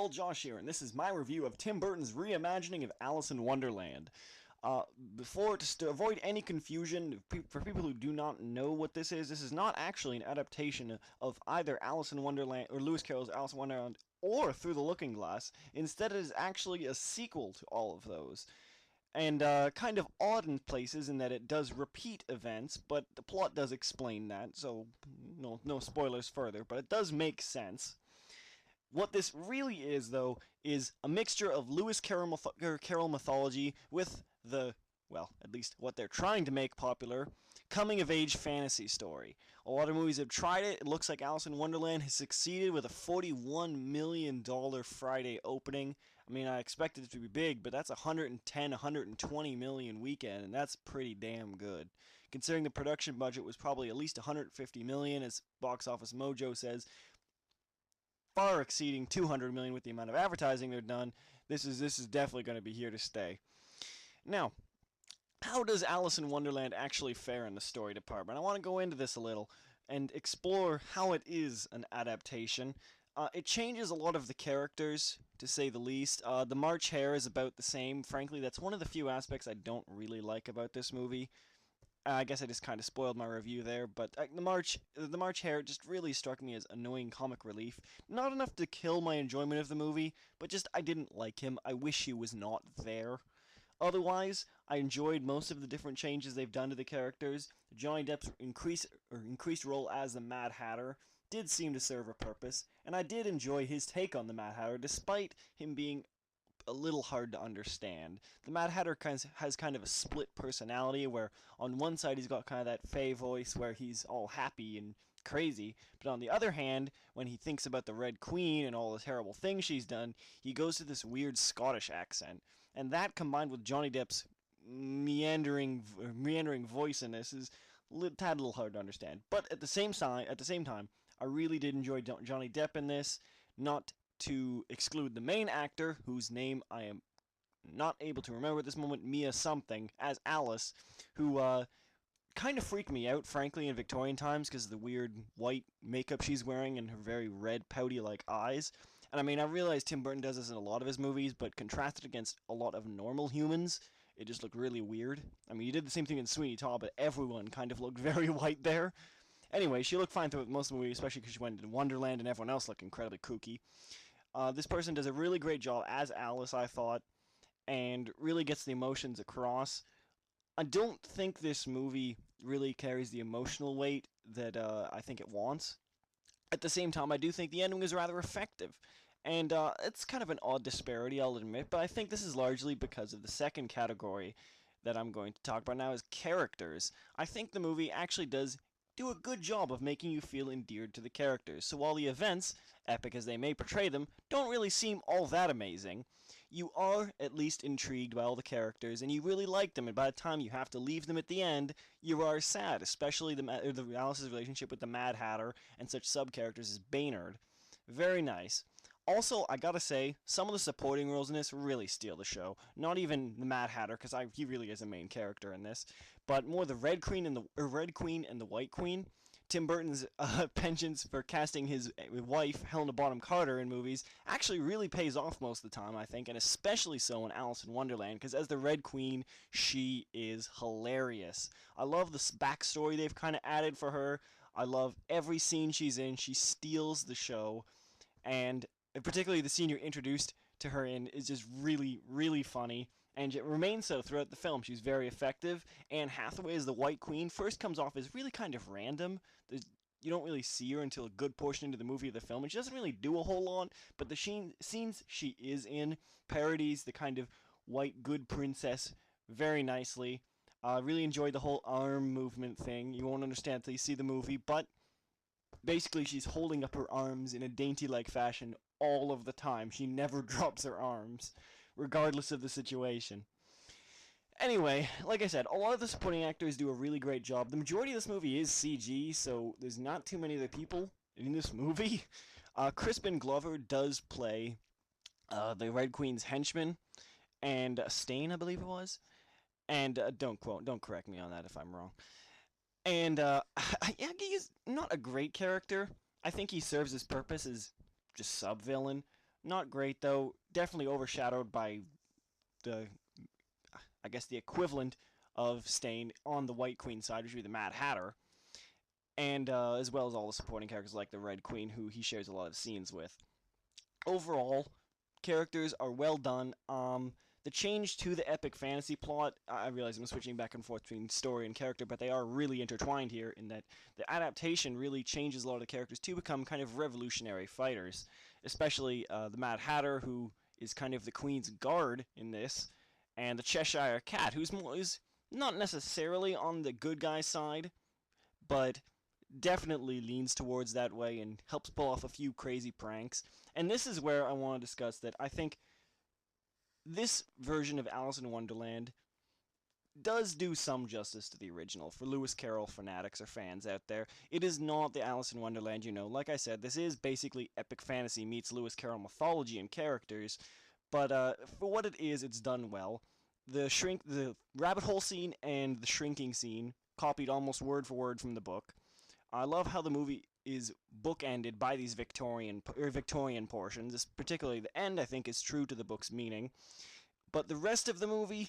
y'all, Josh here, and this is my review of Tim Burton's reimagining of Alice in Wonderland. To avoid any confusion, for people who do not know what this is not actually an adaptation of either Alice in Wonderland or Lewis Carroll's Alice in Wonderland or Through the Looking Glass. Instead, it is actually a sequel to all of those. And kind of odd in places in that it does repeat events, but the plot does explain that, so no spoilers further, but it does make sense. What this really is, though, is a mixture of Lewis Carroll mythology with well, at least what they're trying to make popular, coming-of-age fantasy story. A lot of movies have tried it. It looks like Alice in Wonderland has succeeded with a $41 million Friday opening. I mean, I expected it to be big, but that's 110, 120 million weekend, and that's pretty damn good. Considering the production budget was probably at least 150 million, as Box Office Mojo says, far exceeding 200 million with the amount of advertising they've done. This is definitely going to be here to stay. Now, how does Alice in Wonderland actually fare in the story department? I want to go into this a little and explore how it is an adaptation. It changes a lot of the characters, to say the least. The March Hare is about the same. Frankly, that's one of the few aspects I don't really like about this movie. I guess I just kind of spoiled my review there, but the March Hare just really struck me as annoying comic relief. Not enough to kill my enjoyment of the movie, but just I didn't like him. I wish he was not there. Otherwise, I enjoyed most of the different changes they've done to the characters. Johnny Depp's increased role as the Mad Hatter did seem to serve a purpose, and I did enjoy his take on the Mad Hatter, despite him being a little hard to understand. The Mad Hatter has kind of a split personality, where on one side he's got kind of that fey voice where he's all happy and crazy, but on the other hand, when he thinks about the Red Queen and all the terrible things she's done, he goes to this weird Scottish accent. And that, combined with Johnny Depp's meandering voice in this, is a tad little hard to understand. But at the same time, I really did enjoy Johnny Depp in this. Not to exclude the main actor, whose name I am not able to remember at this moment, Mia something, as Alice, who kind of freaked me out, frankly, in Victorian times because of the weird white makeup she's wearing and her very red, pouty-like eyes. And I mean, I realize Tim Burton does this in a lot of his movies, but contrasted against a lot of normal humans, it just looked really weird. I mean, he did the same thing in Sweeney Todd, but everyone kind of looked very white there. Anyway, she looked fine throughout most of the movie, especially because she went into Wonderland and everyone else looked incredibly kooky. This person does a really great job as Alice, I thought, and really gets the emotions across. I don't think this movie really carries the emotional weight that I think it wants. At the same time, I do think the ending is rather effective. And it's kind of an odd disparity, I'll admit, but I think this is largely because of the second category that I'm going to talk about now, is characters. I think the movie actually does do a good job of making you feel endeared to the characters. So while the events, epic as they may portray them, don't really seem all that amazing, you are at least intrigued by all the characters, and you really like them, and by the time you have to leave them at the end, you are sad, especially the Alice's relationship with the Mad Hatter and such sub-characters as Baynard. Very nice. Also, I gotta say, some of the supporting roles in this really steal the show. Not even the Mad Hatter, because he really is a main character in this, but more the Red Queen and the White Queen. Tim Burton's penchant for casting his wife, Helena-Bonham Carter, in movies actually really pays off most of the time, I think, and especially so in Alice in Wonderland, because as the Red Queen, she is hilarious. I love the backstory they've kind of added for her. I love every scene she's in. She steals the show, and particularly the scene you're introduced to her in is just really, really funny, and it remains so throughout the film. She's very effective. Anne Hathaway as the White Queen first comes off as really kind of random. You don't really see her until a good portion into the movie or the film, and she doesn't really do a whole lot, but the scenes she is in parodies the kind of white good princess very nicely. I really enjoyed the whole arm movement thing. You won't understand until you see the movie, but basically she's holding up her arms in a dainty-like fashion all of the time. She never drops her arms, regardless of the situation. Anyway, like I said, a lot of the supporting actors do a really great job. The majority of this movie is CG, so there's not too many other people in this movie. Crispin Glover does play the Red Queen's henchman, and Stain, I believe it was. And don't correct me on that if I'm wrong. And yeah, he's not a great character. I think he serves his purpose as just sub-villain, Not great though. Definitely overshadowed by the, I guess, the equivalent of Stain on the White Queen side, which would be the Mad Hatter, and as well as all the supporting characters like the Red Queen, who he shares a lot of scenes with. Overall, characters are well done. The change to the epic fantasy plot, I realize I'm switching back and forth between story and character, but they are really intertwined here in that the adaptation really changes a lot of the characters to become kind of revolutionary fighters, especially the Mad Hatter, who is kind of the Queen's guard in this, and the Cheshire Cat, is not necessarily on the good guy side, but definitely leans towards that way and helps pull off a few crazy pranks. And this is where I want to discuss that I think this version of Alice in Wonderland does do some justice to the original. For Lewis Caroll fanatics or fans out there, it is not the Alice in Wonderland you know. Like I said, this is basically epic fantasy meets Lewis Caroll mythology and characters, but for what it is, it's done well. The rabbit hole scene and the shrinking scene copied almost word for word from the book. I love how the movie is bookended by these Victorian portions. Particularly the end, I think, is true to the book's meaning. But the rest of the movie,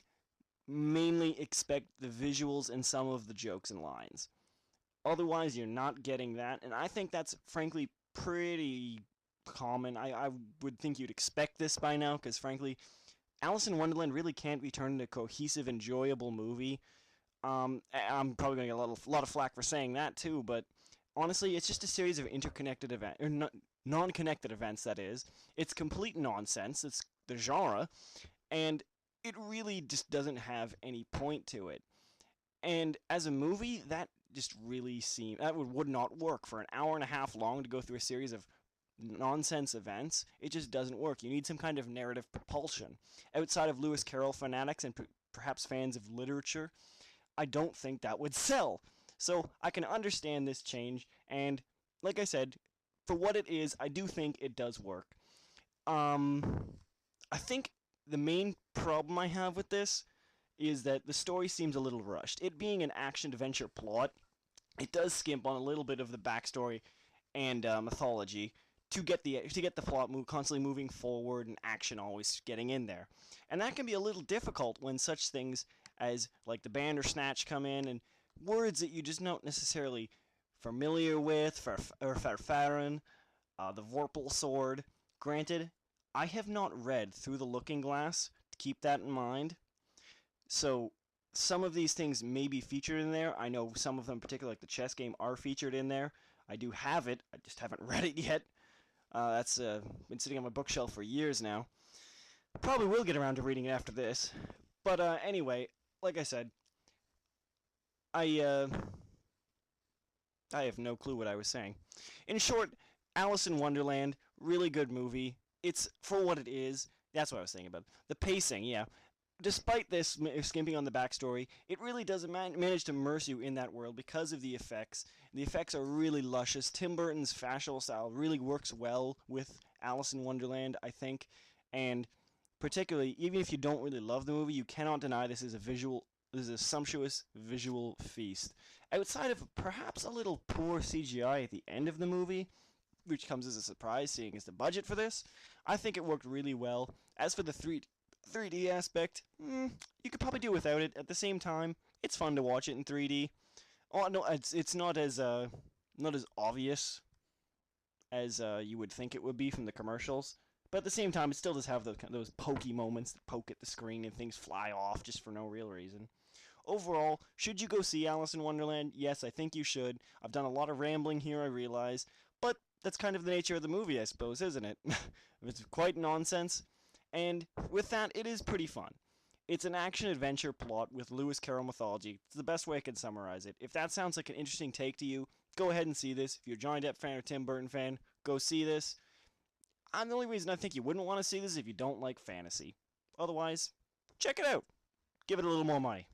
mainly expect the visuals and some of the jokes and lines. Otherwise, you're not getting that, and I think that's frankly pretty common. I would think you'd expect this by now, because frankly, Alice in Wonderland really can't be turned into a cohesive, enjoyable movie. I'm probably going to get a lot of flack for saying that too, but honestly, it's just a series of interconnected events, or non-connected events, that is. It's complete nonsense, it's the genre, and it really just doesn't have any point to it. And as a movie, that just really would not work. For an hour and a half long to go through a series of nonsense events, it just doesn't work. You need some kind of narrative propulsion. Outside of Lewis Carroll fanatics and perhaps fans of literature, I don't think that would sell. So I can understand this change, and like I said, for what it is, I do think it does work. I think the main problem I have with this is that the story seems a little rushed. It being an action-adventure plot, it does skimp on a little bit of the backstory and mythology to get the plot constantly moving forward and action always getting in there. And that can be a little difficult when such things as like the Bandersnatch come in and words that you just not necessarily familiar with, Farfarin, the Vorpal Sword. Granted, I have not read Through the Looking Glass, to keep that in mind, so some of these things may be featured in there. I know some of them, particularly like the chess game, are featured in there. I do have it, I just haven't read it yet. That's been sitting on my bookshelf for years now. Probably will get around to reading it after this. But anyway, like I said, I have no clue what I was saying. In short, Alice in Wonderland, really good movie. It's for what it is. That's what I was saying about the pacing. Yeah, despite this skimping on the backstory, it really does manage to immerse you in that world because of the effects. The effects are really luscious. Tim Burton's facial style really works well with Alice in Wonderland, I think, and particularly, even if you don't really love the movie, you cannot deny this is a sumptuous visual feast. Outside of perhaps a little poor CGI at the end of the movie, which comes as a surprise seeing as the budget for this, I think it worked really well. As for the 3D aspect, you could probably do without it. At the same time, it's fun to watch it in 3D. Oh no, it's not as obvious as you would think it would be from the commercials. But at the same time, it still does have those pokey moments that poke at the screen and things fly off just for no real reason. Overall, should you go see Alice in Wonderland? Yes, I think you should. I've done a lot of rambling here, I realize, but that's kind of the nature of the movie, I suppose, isn't it? It's quite nonsense, and with that, it is pretty fun. It's an action-adventure plot with Lewis Carroll mythology. It's the best way I can summarize it. If that sounds like an interesting take to you, go ahead and see this. If you're a Johnny Depp fan or Tim Burton fan, go see this. The only reason I think you wouldn't want to see this is if you don't like fantasy. Otherwise, check it out. Give it a little more money.